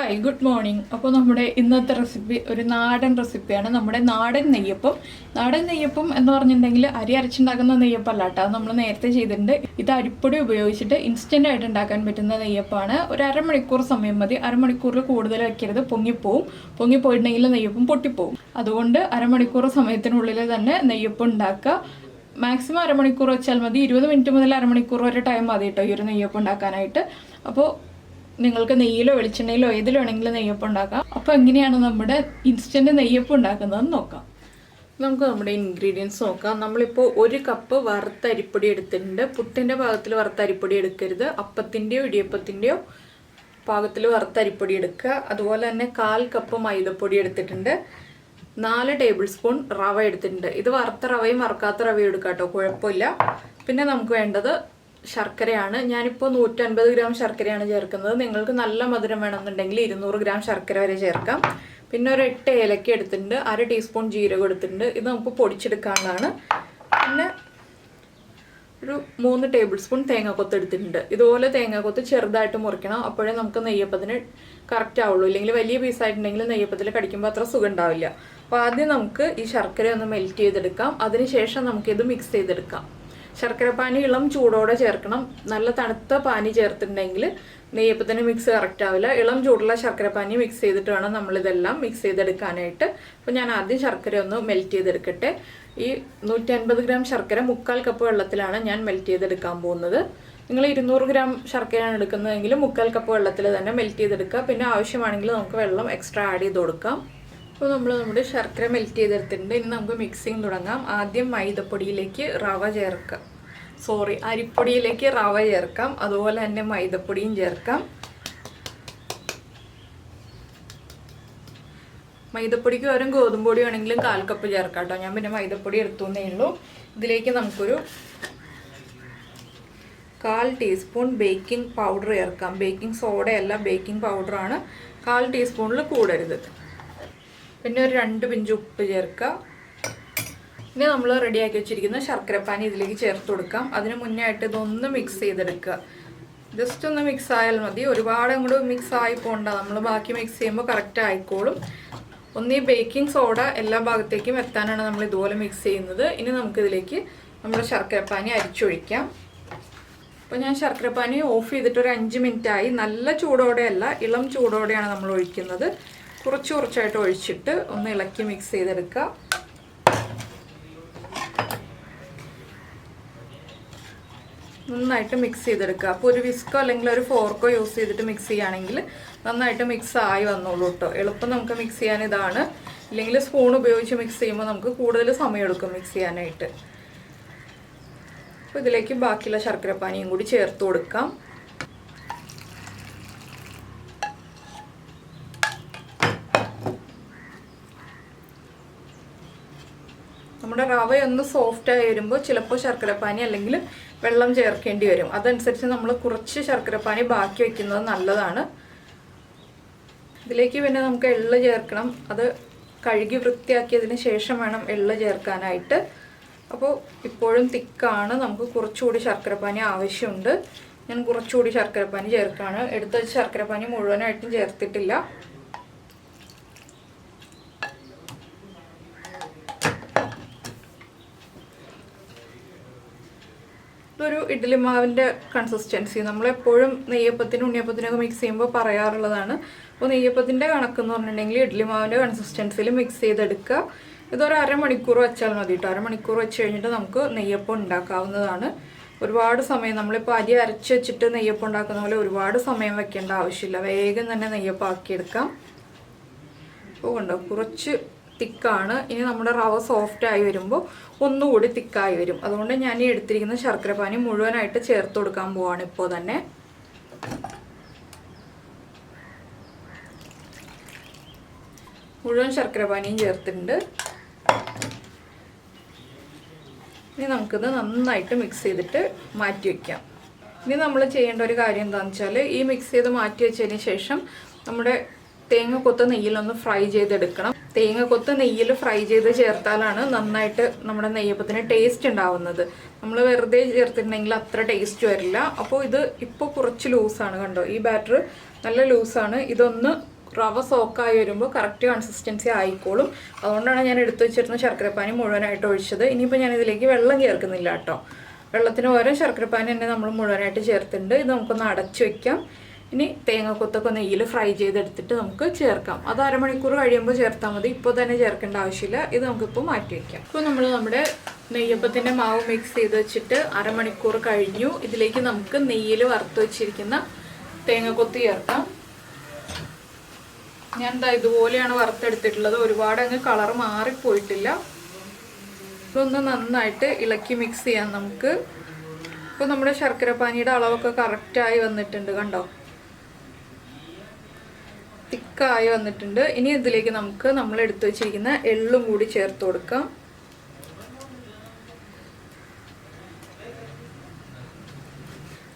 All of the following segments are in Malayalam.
Hi good morning. അപ്പോൾ നമ്മുടെ ഇന്നത്തെ റെസിപ്പി ഒരു നാടൻ റെസിപ്പിയാണ്. നമ്മുടെ നാടൻ നെയ്യപ്പം. നാടൻ നെയ്യപ്പം എന്ന് പറഞ്ഞിട്ടുണ്ടെങ്കിൽ അരി അരച്ചുണ്ടാക്കുന്ന നെയ്യപ്പം അല്ല കേട്ടോ, അത് നമ്മൾ നേരത്തെ ചെയ്തിട്ടുണ്ട്. ഇത് അരിപ്പൊടി ഉപയോഗിച്ചിട്ട് ഇൻസ്റ്റൻ്റ് ആയിട്ട് ഉണ്ടാക്കാൻ പറ്റുന്ന നെയ്യപ്പമാണ്. ഒരു അരമണിക്കൂർ സമയം മതി. അരമണിക്കൂറിൽ കൂടുതൽ വയ്ക്കരുത്, പൊങ്ങിപ്പോയിട്ടുണ്ടെങ്കിൽ നെയ്യപ്പം പൊട്ടിപ്പോവും. അതുകൊണ്ട് അരമണിക്കൂർ സമയത്തിനുള്ളിൽ തന്നെ നെയ്യപ്പം ഉണ്ടാക്കുക. മാക്സിമം അരമണിക്കൂർ വെച്ചാൽ മതി. 20 മിനിറ്റ് മുതൽ അരമണിക്കൂർ വരെ ടൈം മതി കേട്ടോ ഈ ഒരു നെയ്യപ്പം ഉണ്ടാക്കാനായിട്ട്. അപ്പോൾ നിങ്ങൾക്ക് നെയ്യിലോ വെളിച്ചെണ്ണയിലോ ഏതിൽ വേണമെങ്കിലും നെയ്യപ്പം ഉണ്ടാക്കാം. അപ്പോൾ എങ്ങനെയാണ് നമ്മുടെ ഇൻസ്റ്റൻറ്റ് നെയ്യപ്പം ഉണ്ടാക്കുന്നതെന്ന് നോക്കാം. നമുക്ക് നമ്മുടെ ഇൻഗ്രീഡിയൻസ് നോക്കാം. നമ്മളിപ്പോൾ 1 കപ്പ് വറുത്ത അരിപ്പൊടി എടുത്തിട്ടുണ്ട്. പുട്ടിൻ്റെ പാകത്തിൽ വറുത്ത അരിപ്പൊടി എടുക്കരുത്. അപ്പത്തിൻ്റെയോ ഇടിയപ്പത്തിൻ്റെയോ പാകത്തിൽ വറുത്ത അരിപ്പൊടി എടുക്കുക. അതുപോലെ തന്നെ 1/4 കപ്പ് മൈദപ്പൊടി എടുത്തിട്ടുണ്ട്. 4 ടേബിൾ സ്പൂൺ റവ എടുത്തിട്ടുണ്ട്. ഇത് വറുത്ത റവയും വറുക്കാത്ത റവയും എടുക്കാം കേട്ടോ, കുഴപ്പമില്ല. പിന്നെ നമുക്ക് വേണ്ടത് ശർക്കരയാണ്. ഞാനിപ്പോൾ 150 ഗ്രാം ശർക്കരയാണ് ചേർക്കുന്നത്. നിങ്ങൾക്ക് നല്ല മധുരം വേണമെന്നുണ്ടെങ്കിൽ 200 ഗ്രാം ശർക്കര വരെ ചേർക്കാം. പിന്നെ ഒരു 8 ഏലക്ക എടുത്തിട്ടുണ്ട്. 1/2 ടീസ്പൂൺ ജീരകം എടുത്തിട്ടുണ്ട്. ഇത് നമുക്ക് പൊടിച്ചെടുക്കാനുള്ളതാണ്. പിന്നെ ഒരു 3 ടേബിൾ സ്പൂൺ തേങ്ങാക്കൊത്ത് എടുത്തിട്ടുണ്ട്. ഇതുപോലെ തേങ്ങാക്കൊത്ത് ചെറുതായിട്ട് മുറിക്കണം, അപ്പോഴേ നമുക്ക് നെയ്യപ്പത്തിന് കറക്റ്റ് ആവുള്ളൂ. ഇല്ലെങ്കിൽ വലിയ പീസായിട്ടുണ്ടെങ്കിൽ നെയ്യപ്പത്തിൽ കടിക്കുമ്പോൾ അത്ര സുഖം ഉണ്ടാവില്ല. അപ്പോൾ ആദ്യം നമുക്ക് ഈ ശർക്കര ഒന്ന് മെൽറ്റ് ചെയ്തെടുക്കാം. അതിനുശേഷം നമുക്കിത് മിക്സ് ചെയ്തെടുക്കാം. ശർക്കര പാനി ഇളം ചൂടോടെ ചേർക്കണം. നല്ല തണുത്ത പാനി ചേർത്തിട്ടുണ്ടെങ്കിൽ നെയ്യപ്പത്തിന് മിക്സ് കറക്റ്റ് ആവില്ല. ഇളം ചൂടുള്ള ശർക്കര പാനി മിക്സ് ചെയ്തിട്ട് വേണം നമ്മളിതെല്ലാം മിക്സ് ചെയ്തെടുക്കാനായിട്ട്. അപ്പോൾ ഞാൻ ആദ്യം ശർക്കര ഒന്ന് മെൽറ്റ് ചെയ്തെടുക്കട്ടെ. ഈ 150 ഗ്രാം ശർക്കര 1/4 കപ്പ് വെള്ളത്തിലാണ് ഞാൻ മെൽറ്റ് ചെയ്തെടുക്കാൻ പോകുന്നത്. നിങ്ങൾ 200 ഗ്രാം ശർക്കരയാണ് എടുക്കുന്നതെങ്കിൽ 1/4 കപ്പ് വെള്ളത്തിൽ തന്നെ മെൽറ്റ് ചെയ്തെടുക്കുക. പിന്നെ ആവശ്യമാണെങ്കിൽ നമുക്ക് വെള്ളം എക്സ്ട്രാ ആഡ് ചെയ്ത് കൊടുക്കാം. അപ്പോൾ നമ്മൾ നമ്മുടെ ശർക്കര മെൽറ്റ് ചെയ്തെടുത്തിട്ടുണ്ട്. ഇനി നമുക്ക് മിക്സിങ് തുടങ്ങാം. ആദ്യം മൈദപ്പൊടിയിലേക്ക് അരിപ്പൊടിയിലേക്ക് റവ ചേർക്കാം. അതുപോലെ തന്നെ മൈദപ്പൊടിയും ചേർക്കാം. മൈദപ്പൊടിക്ക് പകരം ഗോതമ്പ് പൊടി വേണമെങ്കിലും 1/4 കപ്പ് ചേർക്കാം കേട്ടോ. ഞാൻ പിന്നെ മൈദപ്പൊടി എടുത്തുന്നേ ഉള്ളൂ. ഇതിലേക്ക് നമുക്കൊരു 1/4 ടീസ്പൂൺ ബേക്കിംഗ് പൗഡർ ചേർക്കാം. ബേക്കിംഗ് സോഡയല്ല, ബേക്കിംഗ് പൗഡറാണ്. 1/4 ടീസ്പൂണിൽ കൂടരുത്. പിന്നെ ഒരു 2 പിഞ്ച് ഉപ്പ് ചേർക്കുക. ഇനി നമ്മൾ റെഡിയാക്കി വെച്ചിരിക്കുന്ന ശർക്കരപ്പാനി ഇതിലേക്ക് ചേർത്ത് കൊടുക്കാം. അതിന് മുന്നേ ആയിട്ട് ഇതൊന്ന് മിക്സ് ചെയ്തെടുക്കുക. ജസ്റ്റ് ഒന്ന് മിക്സ് ആയാൽ മതി, ഒരുപാട് അങ്ങോട്ട് മിക്സ് ആയി പോകണ്ട. നമ്മൾ ബാക്കി മിക്സ് ചെയ്യുമ്പോൾ കറക്റ്റ് ആയിക്കോളും. ഈ ബേക്കിംഗ് സോഡ എല്ലാ ഭാഗത്തേക്കും എത്താനാണ് നമ്മൾ ഇതുപോലെ മിക്സ് ചെയ്യുന്നത്. ഇനി നമുക്കിതിലേക്ക് നമ്മുടെ ശർക്കരപ്പാനി അരിച്ചൊഴിക്കാം. അപ്പോൾ ഞാൻ ശർക്കരപ്പാനി ഓഫ് ചെയ്തിട്ട് ഒരു 5 മിനിറ്റ് ആയി. നല്ല ചൂടോടെയല്ല, ഇളം ചൂടോടെയാണ് നമ്മൾ ഒഴിക്കുന്നത്. കുറച്ചായിട്ട് ഒഴിച്ചിട്ട് ഒന്ന് ഇളക്കി മിക്സ് ചെയ്തെടുക്കുക. നന്നായിട്ട് മിക്സ് ചെയ്തെടുക്കുക. അപ്പോൾ ഒരു വിസ്കോ അല്ലെങ്കിൽ ഒരു ഫോർക്കോ യൂസ് ചെയ്തിട്ട് മിക്സ് ചെയ്യുകയാണെങ്കിൽ നന്നായിട്ട് മിക്സ് ആയി വന്നോളൂ കേട്ടോ. എളുപ്പം നമുക്ക് മിക്സ് ചെയ്യാൻ ഇതാണ്. ഇല്ലെങ്കിൽ സ്പൂൺ ഉപയോഗിച്ച് മിക്സ് ചെയ്യുമ്പോൾ നമുക്ക് കൂടുതൽ സമയമെടുക്കും മിക്സ് ചെയ്യാനായിട്ട്. അപ്പോൾ ഇതിലേക്ക് ബാക്കിയുള്ള ശർക്കരപ്പാനിയും കൂടി ചേർത്ത് കൊടുക്കാം. നമ്മുടെ റവയൊന്ന് സോഫ്റ്റായി വരുമ്പോൾ ചിലപ്പോൾ ശർക്കരപ്പാനി അല്ലെങ്കിൽ വെള്ളം ചേർക്കേണ്ടി വരും. അതനുസരിച്ച് നമ്മൾ കുറച്ച് ശർക്കരപ്പാനി ബാക്കി വയ്ക്കുന്നത് നല്ലതാണ്. ഇതിലേക്ക് പിന്നെ നമുക്ക് എള്ള് ചേർക്കണം. അത് കഴുകി വൃത്തിയാക്കിയതിന് ശേഷം വേണം എള്ള് ചേർക്കാനായിട്ട്. അപ്പോൾ ഇപ്പോഴും തിക്കാണ്, നമുക്ക് കുറച്ചുകൂടി ശർക്കരപ്പാനി ആവശ്യമുണ്ട്. ഞാൻ കുറച്ചുകൂടി ശർക്കരപ്പാനി ചേർക്കുകയാണ്. എടുത്ത വെച്ച ശർക്കരപ്പാനി മുഴുവനായിട്ടും ചേർത്തിട്ടില്ല. ഇതൊരു ഇഡ്ഡലി മാവിൻ്റെ കൺസിസ്റ്റൻസി. നമ്മളെപ്പോഴും നെയ്യപ്പത്തിനും ഉണ്ണിയപ്പത്തിനൊക്കെ മിക്സ് ചെയ്യുമ്പോൾ പറയാറുള്ളതാണ്. അപ്പോൾ നെയ്യപ്പത്തിൻ്റെ കണക്കെന്ന് പറഞ്ഞിട്ടുണ്ടെങ്കിൽ ഇഡ്ഡലി മാവിൻ്റെ കൺസിസ്റ്റൻസിയിൽ മിക്സ് ചെയ്തെടുക്കുക. ഇതൊരു അരമണിക്കൂർ വെച്ചാൽ മതി കേട്ടോ. അരമണിക്കൂർ വെച്ച് കഴിഞ്ഞിട്ട് നമുക്ക് നെയ്യപ്പം ഉണ്ടാക്കാവുന്നതാണ്. ഒരുപാട് സമയം നമ്മളിപ്പോൾ അരി അരച്ച് വെച്ചിട്ട് നെയ്യപ്പം ഉണ്ടാക്കുന്ന പോലെ ഒരുപാട് സമയം വെക്കേണ്ട ആവശ്യമില്ല. വേഗം തന്നെ നെയ്യപ്പം ആക്കിയെടുക്കാം. അപ്പോൾ കണ്ടോ, കുറച്ച് തിക്കാണ്. ഇനി നമ്മുടെ റവ സോഫ്റ്റ് ആയി വരുമ്പോൾ ഒന്നുകൂടി തിക്കായി വരും. അതുകൊണ്ട് ഞാൻ ഈ എടുത്തിരിക്കുന്ന ശർക്കരപ്പാനി മുഴുവനായിട്ട് ചേർത്ത് കൊടുക്കാൻ പോവാണ് ഇപ്പോൾ തന്നെ. മുഴുവൻ ശർക്കരപ്പാനിയും ചേർത്തിട്ടുണ്ട്. ഇനി നമുക്കിത് നന്നായിട്ട് മിക്സ് ചെയ്തിട്ട് മാറ്റി വയ്ക്കാം. ഇനി നമ്മൾ ചെയ്യേണ്ട ഒരു കാര്യം എന്താണെന്ന് വെച്ചാൽ, ഈ മിക്സ് ചെയ്ത് മാറ്റി വെച്ചതിന് ശേഷം നമ്മുടെ തേങ്ങക്കൊത്ത് നെയ്യിലൊന്ന് ഫ്രൈ ചെയ്തെടുക്കണം. തേങ്ങക്കൊത്ത് നെയ്യിൽ ഫ്രൈ ചെയ്ത് ചേർത്താലാണ് നന്നായിട്ട് നമ്മുടെ നെയ്യപ്പത്തിന് ടേസ്റ്റ് ഉണ്ടാവുന്നത്. നമ്മൾ വെറുതെ ചേർത്തിട്ടുണ്ടെങ്കിൽ അത്ര ടേസ്റ്റ് വരില്ല. അപ്പോൾ ഇത് ഇപ്പോൾ കുറച്ച് ലൂസാണ്, കണ്ടോ, ഈ ബാറ്റർ നല്ല ലൂസാണ്. ഇതൊന്ന് റവ സോക്കായി വരുമ്പോൾ കറക്റ്റ് കൺസിസ്റ്റൻസി ആയിക്കോളും. അതുകൊണ്ടാണ് ഞാൻ എടുത്തു വെച്ചിരുന്ന ശർക്കരപ്പാനി മുഴുവനായിട്ട് ഒഴിച്ചത്. ഇനിയിപ്പോൾ ഞാൻ ഇതിലേക്ക് വെള്ളം ചേർക്കുന്നില്ല കേട്ടോ. വെള്ളത്തിന് പകരം ശർക്കരപ്പാനി തന്നെ നമ്മൾ മുഴുവനായിട്ട് ചേർത്തിട്ടുണ്ട്. ഇത് നമുക്കൊന്ന് അടച്ചു വെക്കാം. ഇനി തേങ്ങാക്കൊത്തൊക്കെ നെയ്യിൽ ഫ്രൈ ചെയ്തെടുത്തിട്ട് നമുക്ക് ചേർക്കാം. അത് അരമണിക്കൂർ കഴിയുമ്പോൾ ചേർത്താൽ മതി, ഇപ്പോൾ തന്നെ ചേർക്കേണ്ട ആവശ്യമില്ല. ഇത് നമുക്കിപ്പോൾ മാറ്റി വയ്ക്കാം. ഇപ്പോൾ നമ്മൾ നമ്മുടെ നെയ്യപ്പത്തിൻ്റെ മാവ് മിക്സ് ചെയ്ത് വെച്ചിട്ട് അരമണിക്കൂർ കഴിഞ്ഞു. ഇതിലേക്ക് നമുക്ക് നെയ്യിൽ വറുത്ത് വെച്ചിരിക്കുന്ന തേങ്ങാക്കൊത്ത് ചേർക്കാം. ഞാൻ എന്താ ഇതുപോലെയാണ് വറുത്തെടുത്തിട്ടുള്ളത്. ഒരുപാട് അങ്ങ് കളർ മാറിപ്പോയിട്ടില്ല. ഇതൊന്ന് നന്നായിട്ട് ഇളക്കി മിക്സ് ചെയ്യാം നമുക്ക്. ഇപ്പോൾ നമ്മുടെ ശർക്കരപ്പാനിയുടെ അളവൊക്കെ കറക്റ്റായി വന്നിട്ടുണ്ട്, കണ്ടോ, തിക്കായി വന്നിട്ടുണ്ട്. ഇനി ഇതിലേക്ക് നമുക്ക് നമ്മൾ എടുത്തു വെച്ചിരിക്കുന്ന എള്ളും കൂടി ചേർത്ത് കൊടുക്കാം.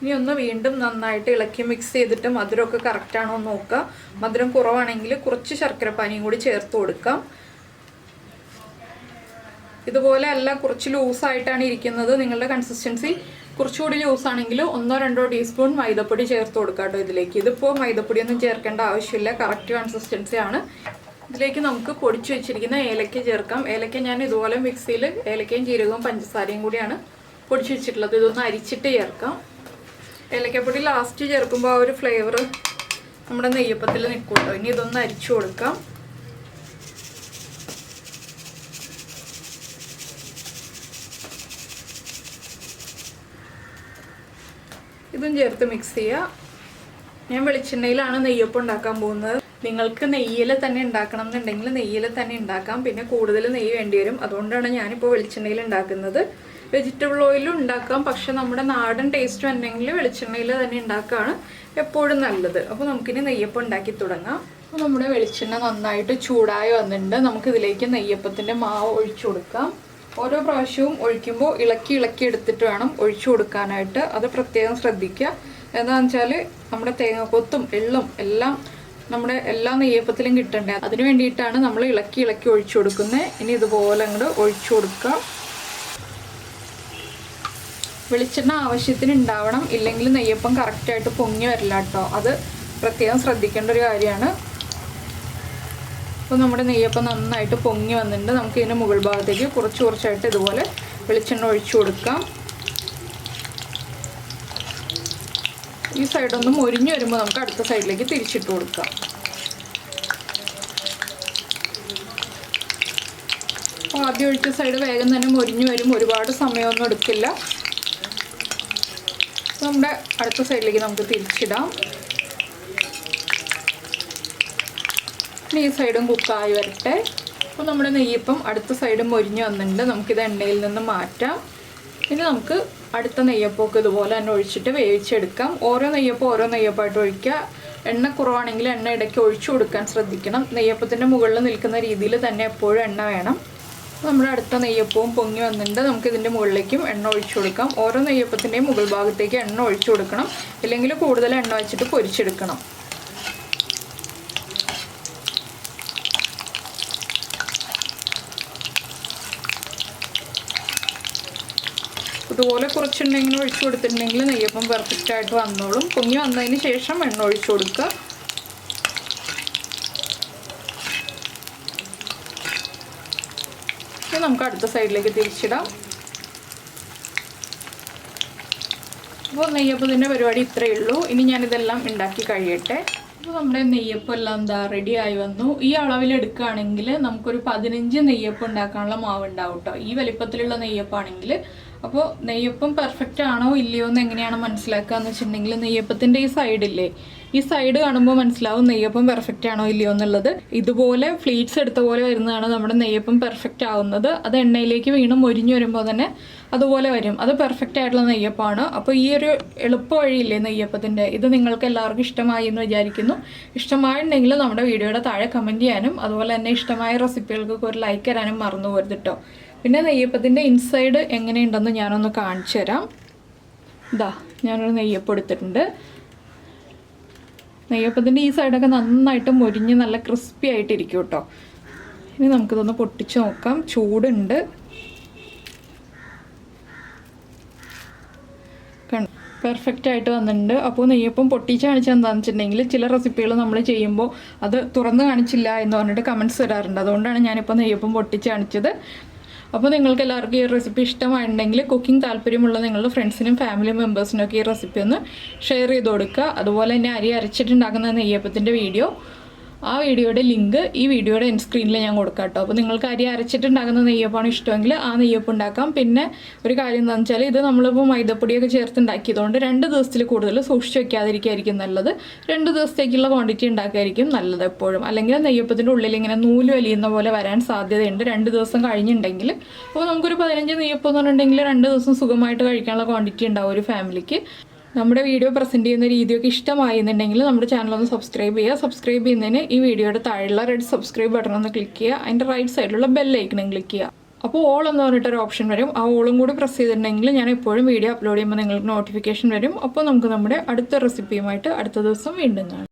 ഇനി ഒന്ന് വീണ്ടും നന്നായിട്ട് ഇളക്കി മിക്സ് ചെയ്തിട്ട് മധുരമൊക്കെ കറക്റ്റാണോ എന്ന് നോക്കുക. മധുരം കുറവാണെങ്കിൽ കുറച്ച് ശർക്കരപ്പാനിയും കൂടി ചേർത്ത് കൊടുക്കാം. ഇതുപോലെ അല്ല, കുറച്ച് ലൂസായിട്ടാണ് ഇരിക്കുന്നത്. നിങ്ങളുടെ കൺസിസ്റ്റൻസി കുറച്ചുകൂടി ലൂസാണെങ്കിൽ 1-2 ടീസ്പൂൺ മൈദപ്പൊടി ചേർത്ത് കൊടുക്കാം കേട്ടോ ഇതിലേക്ക്. ഇതിപ്പോൾ മൈദപ്പൊടിയൊന്നും ചേർക്കേണ്ട ആവശ്യമില്ല, കറക്റ്റ് കൺസിസ്റ്റൻസി ആണ്. ഇതിലേക്ക് നമുക്ക് പൊടിച്ചു വെച്ചിരിക്കുന്ന ഏലക്ക ചേർക്കാം. ഏലക്ക ഞാൻ ഇതുപോലെ മിക്സിയിൽ ഏലക്കയും ജീരകവും പഞ്ചസാരയും കൂടിയാണ് പൊടിച്ചു വെച്ചിട്ടുള്ളത്. ഇതൊന്ന് അരിച്ചിട്ട് ചേർക്കാം. ഏലക്കപ്പൊടി ലാസ്റ്റ് ചേർക്കുമ്പോൾ ആ ഒരു ഫ്ലേവർ നമ്മുടെ നെയ്യപ്പത്തിൽ നിൽക്കും കേട്ടോ. ഇനി ഇതൊന്ന് അരിച്ചു കൊടുക്കാം. ഇതും ചേർത്ത് മിക്സ് ചെയ്യുക. ഞാൻ വെളിച്ചെണ്ണയിലാണ് നെയ്യപ്പം ഉണ്ടാക്കാൻ പോകുന്നത്. നിങ്ങൾക്ക് നെയ്യിൽ തന്നെ ഉണ്ടാക്കണം എന്നുണ്ടെങ്കിൽ നെയ്യിൽ തന്നെ ഉണ്ടാക്കാം. പിന്നെ കൂടുതൽ നെയ്യ് വേണ്ടി വരും. അതുകൊണ്ടാണ് ഞാനിപ്പോൾ വെളിച്ചെണ്ണയിൽ ഉണ്ടാക്കുന്നത്. വെജിറ്റബിൾ ഓയിലും ഉണ്ടാക്കാം, പക്ഷെ നമ്മുടെ നാടൻ ടേസ്റ്റ് വന്നെങ്കിൽ വെളിച്ചെണ്ണയിൽ തന്നെ ഉണ്ടാക്കുകയാണ് എപ്പോഴും നല്ലത്. അപ്പോൾ നമുക്കിനി നെയ്യപ്പം ഉണ്ടാക്കി തുടങ്ങാം. അപ്പോൾ നമ്മുടെ വെളിച്ചെണ്ണ നന്നായിട്ട് ചൂടായി വന്നിട്ടുണ്ട്. നമുക്കിതിലേക്ക് നെയ്യപ്പത്തിൻ്റെ മാവ് ഒഴിച്ചു കൊടുക്കാം. ഓരോ പ്രാവശ്യവും ഒഴിക്കുമ്പോൾ ഇളക്കി എടുത്തിട്ട് വേണം ഒഴിച്ചു കൊടുക്കാനായിട്ട്. അത് പ്രത്യേകം ശ്രദ്ധിക്കുക. എന്താണെന്ന് വെച്ചാൽ നമ്മുടെ തേങ്ങാക്കൊത്തും എള്ളും എല്ലാം നമ്മുടെ എല്ലാ നെയ്യപ്പത്തിലും കിട്ടണ്ടേ, അതിന് വേണ്ടിയിട്ടാണ് നമ്മൾ ഇളക്കി ഒഴിച്ചു കൊടുക്കുന്നത്. ഇനി ഇതുപോലെ അങ്ങോട്ട് ഒഴിച്ചു കൊടുക്കുക. വെളിച്ചെണ്ണ ആവശ്യത്തിന് ഉണ്ടാവണം, ഇല്ലെങ്കിൽ നെയ്യപ്പം കറക്റ്റായിട്ട് പൊങ്ങി വരില്ല കേട്ടോ. അത് പ്രത്യേകം ശ്രദ്ധിക്കേണ്ട ഒരു കാര്യമാണ്. അപ്പോൾ നമ്മുടെ നെയ്യപ്പം നന്നായിട്ട് പൊങ്ങി വന്നിട്ടുണ്ട്. നമുക്ക് ഇതിൻ്റെ മുകൾ ഭാഗത്തേക്ക് കുറച്ചായിട്ട് ഇതുപോലെ വെളിച്ചെണ്ണ ഒഴിച്ചു കൊടുക്കാം. ഈ സൈഡൊന്ന് മൊരിഞ്ഞ് വരുമ്പോൾ നമുക്ക് അടുത്ത സൈഡിലേക്ക് തിരിച്ചിട്ട് കൊടുക്കാം. അപ്പോൾ ആദ്യം ഒഴിച്ച സൈഡ് വേഗം തന്നെ മൊരിഞ്ഞ് വരും, ഒരുപാട് സമയമൊന്നും എടുക്കില്ല. നമ്മുടെ അടുത്ത സൈഡിലേക്ക് നമുക്ക് തിരിച്ചിടാം. ഈ സൈഡും കുക്കായി വരട്ടെ. അപ്പോൾ നമ്മുടെ നെയ്യപ്പം അടുത്ത സൈഡും മൊരിഞ്ഞ് വന്നിട്ടുണ്ട്. നമുക്കിത് എണ്ണയിൽ നിന്ന് മാറ്റാം. ഇനി നമുക്ക് അടുത്ത നെയ്യപ്പമൊക്കെ ഇതുപോലെ തന്നെ ഒഴിച്ചിട്ട് വേവിച്ചെടുക്കാം. ഓരോ നെയ്യപ്പമായിട്ട് ഒഴിക്കുക. എണ്ണ കുറവാണെങ്കിൽ എണ്ണ ഇടയ്ക്ക് ഒഴിച്ചു കൊടുക്കാൻ ശ്രദ്ധിക്കണം. നെയ്യപ്പത്തിൻ്റെ മുകളിൽ നിൽക്കുന്ന രീതിയിൽ തന്നെ എപ്പോഴും എണ്ണ വേണം. നമ്മുടെ അടുത്ത നെയ്യപ്പവും പൊങ്ങി വന്നിട്ടുണ്ട്. നമുക്കിതിൻ്റെ മുകളിലേക്കും എണ്ണ ഒഴിച്ചു കൊടുക്കാം. ഓരോ നെയ്യപ്പത്തിൻ്റെയും മുകൾ ഭാഗത്തേക്ക് എണ്ണ ഒഴിച്ചു കൊടുക്കണം, ഇല്ലെങ്കിൽ കൂടുതൽ എണ്ണ വെച്ചിട്ട് പൊരിച്ചെടുക്കണം. ഇതുപോലെ കുറച്ചുണ്ടെങ്കിൽ ഒഴിച്ചു കൊടുത്തിട്ടുണ്ടെങ്കിൽ നെയ്യപ്പം പെർഫെക്റ്റായിട്ട് വന്നോളും. പൊങ്ങി വന്നതിന് ശേഷം എണ്ണ ഒഴിച്ചു കൊടുക്കുക. ഇനി നമുക്ക് അടുത്ത സൈഡിലേക്ക് തിരിച്ചിടാം. അപ്പോൾ നെയ്യപ്പത്തിൻ്റെ പരിപാടി ഇത്രയേ ഉള്ളൂ. ഇനി ഞാനിതെല്ലാം ഉണ്ടാക്കി കഴിയട്ടെ. അപ്പോൾ നമ്മുടെ നെയ്യപ്പം എല്ലാം എന്താ റെഡി ആയി വന്നു. ഈ അളവിലെടുക്കുകയാണെങ്കിൽ നമുക്കൊരു 15 നെയ്യപ്പം ഉണ്ടാക്കാനുള്ള മാവ് ഉണ്ടാവും കേട്ടോ. ഈ വലിപ്പത്തിലുള്ള നെയ്യപ്പാണെങ്കിൽ. അപ്പോൾ നെയ്യപ്പം പെർഫെക്റ്റ് ആണോ ഇല്ലയോ എന്ന് എങ്ങനെയാണ് മനസ്സിലാക്കുക എന്ന് വെച്ചിട്ടുണ്ടെങ്കിൽ നെയ്യപ്പത്തിൻ്റെ ഈ സൈഡില്ലേ, ഈ സൈഡ് കാണുമ്പോൾ മനസ്സിലാവും നെയ്യപ്പം പെർഫെക്റ്റ് ആണോ ഇല്ലയോ എന്നുള്ളത്. ഇതുപോലെ ഫ്ലീറ്റ്സ് എടുത്ത പോലെ വരുന്നതാണ് നമ്മുടെ നെയ്യപ്പം പെർഫെക്റ്റ് ആവുന്നത്. അത് എണ്ണയിലേക്ക് വീണ് മൊരിഞ്ഞു വരുമ്പോൾ തന്നെ അതുപോലെ വരും. അത് പെർഫെക്റ്റ് ആയിട്ടുള്ള നെയ്യപ്പമാണ്. അപ്പോൾ ഈ ഒരു എളുപ്പ വഴിയില്ലേ നെയ്യപ്പത്തിൻ്റെ, ഇത് നിങ്ങൾക്ക് എല്ലാവർക്കും ഇഷ്ടമായി എന്ന് വിചാരിക്കുന്നു. ഇഷ്ടമായിട്ടുണ്ടെങ്കിൽ നമ്മുടെ വീഡിയോയുടെ താഴെ കമൻറ്റ് ചെയ്യാനും അതുപോലെ തന്നെ ഇഷ്ടമായ റെസിപ്പികൾക്കൊക്കെ ഒരു ലൈക്ക് തരാനും മറന്നു പോകരുത് കേട്ടോ. പിന്നെ നെയ്യപ്പത്തിൻ്റെ ഇൻസൈഡ് എങ്ങനെയുണ്ടെന്ന് ഞാനൊന്ന് കാണിച്ചു തരാം. ഇതാ ഞാനൊരു നെയ്യപ്പം എടുത്തിട്ടുണ്ട്. നെയ്യപ്പത്തിൻ്റെ ഈ സൈഡൊക്കെ നന്നായിട്ട് മൊരിഞ്ഞ് നല്ല ക്രിസ്പി ആയിട്ടിരിക്കും കേട്ടോ. ഇനി നമുക്കിതൊന്ന് പൊട്ടിച്ച് നോക്കാം. ചൂടുണ്ട്. പെർഫെക്റ്റ് ആയിട്ട് വന്നിട്ടുണ്ട്. അപ്പോൾ നെയ്യപ്പം പൊട്ടിച്ച് കാണിച്ചാൽ എന്താണെന്ന് വെച്ചിട്ടുണ്ടെങ്കിൽ ചില റെസിപ്പികൾ നമ്മൾ ചെയ്യുമ്പോൾ അത് തുറന്ന് കാണിച്ചില്ല എന്ന് പറഞ്ഞിട്ട് കമൻറ്റ്സ് വരാറുണ്ട്. അതുകൊണ്ടാണ് ഞാനിപ്പോൾ നെയ്യപ്പം പൊട്ടിച്ച് കാണിച്ചത്. അപ്പോൾ നിങ്ങൾക്ക് എല്ലാവർക്കും ഈ റെസിപ്പി ഇഷ്ടമായിട്ടുണ്ടെങ്കിൽ കുക്കിംഗ് താല്പര്യമുള്ള നിങ്ങളുടെ ഫ്രണ്ട്സിനും ഫാമിലി മെമ്പേഴ്സിനൊക്കെ ഈ റെസിപ്പി ഒന്ന് ഷെയർ ചെയ്ത് കൊടുക്കുക. അതുപോലെ തന്നെ അരി അരച്ചിട്ടുണ്ടാക്കുന്ന നെയ്യപ്പത്തിൻ്റെ വീഡിയോ, ആ വീഡിയോയുടെ ലിങ്ക് ഈ വീഡിയോയുടെ എൻഡ് സ്ക്രീനിൽ ഞാൻ കൊടുക്കാം കേട്ടോ. അപ്പോൾ നിങ്ങൾക്ക് അരി അരച്ചിട്ടുണ്ടാകുന്ന നെയ്യപ്പമാണ് ഇഷ്ടമെങ്കിൽ ആ നെയ്യപ്പം ഉണ്ടാക്കാം. പിന്നെ ഒരു കാര്യം എന്താണെന്ന് വെച്ചാൽ ഇത് നമ്മളിപ്പോൾ മൈദപ്പൊടിയൊക്കെ ചേർത്ത് ഉണ്ടാക്കിയതുകൊണ്ട് 2 ദിവസത്തിൽ കൂടുതൽ സൂക്ഷിച്ച് വെക്കാതിരിക്കുകയായിരിക്കും നല്ലത്. 2 ദിവസത്തേക്കുള്ള ക്വാണ്ടിറ്റി ഉണ്ടാക്കുകയായിരിക്കും നല്ലത് എപ്പോഴും. അല്ലെങ്കിൽ നെയ്യപ്പത്തിൻ്റെ ഉള്ളിൽ ഇങ്ങനെ നൂല് വലിയുന്ന പോലെ വരാൻ സാധ്യതയുണ്ട് 2 ദിവസം കഴിഞ്ഞിട്ടുണ്ടെങ്കിൽ. അപ്പോൾ നമുക്കൊരു 15 നെയ്യപ്പം എന്ന് പറഞ്ഞിട്ടുണ്ടെങ്കിൽ 2 ദിവസം സുഖമായിട്ട് കഴിക്കാനുള്ള ക്വാണ്ടിറ്റി ഉണ്ടാവും ഒരു ഫാമിലിക്ക്. നമ്മുടെ വീഡിയോ പ്രസൻറ്റ് ചെയ്യുന്ന രീതിയൊക്കെ ഇഷ്ടമായിരുന്നുണ്ടെങ്കിൽ നമ്മുടെ ചാനലൊന്ന് സബ്സ്ക്രൈബ് ചെയ്യുക. സബ്സ്ക്രൈബ് ചെയ്യുന്നതിന് ഈ വീഡിയോയുടെ താഴെയുള്ള റെഡ് സബ്സ്ക്രൈബ് ബട്ടൺ ഒന്ന് ക്ലിക്ക് ചെയ്യുക. അതിൻ്റെ റൈറ്റ് സൈഡിലുള്ള ബെല്ലൈക്കണും ക്ലിക്ക് ചെയ്യുക. അപ്പോൾ ഓൾ എന്ന് പറഞ്ഞിട്ടൊരു ഓപ്ഷൻ വരും. ആ ഓളും കൂടി പ്രസ് ചെയ്തിട്ടുണ്ടെങ്കിൽ ഞാൻ എപ്പോഴും വീഡിയോ അപ്ലോഡ് ചെയ്യുമ്പോൾ നിങ്ങൾക്ക് നോട്ടിഫിക്കേഷൻ വരും. അപ്പോൾ നമുക്ക് നമ്മുടെ അടുത്ത റെസിപ്പിയുമായിട്ട് അടുത്ത ദിവസം വീണ്ടും കാണാം.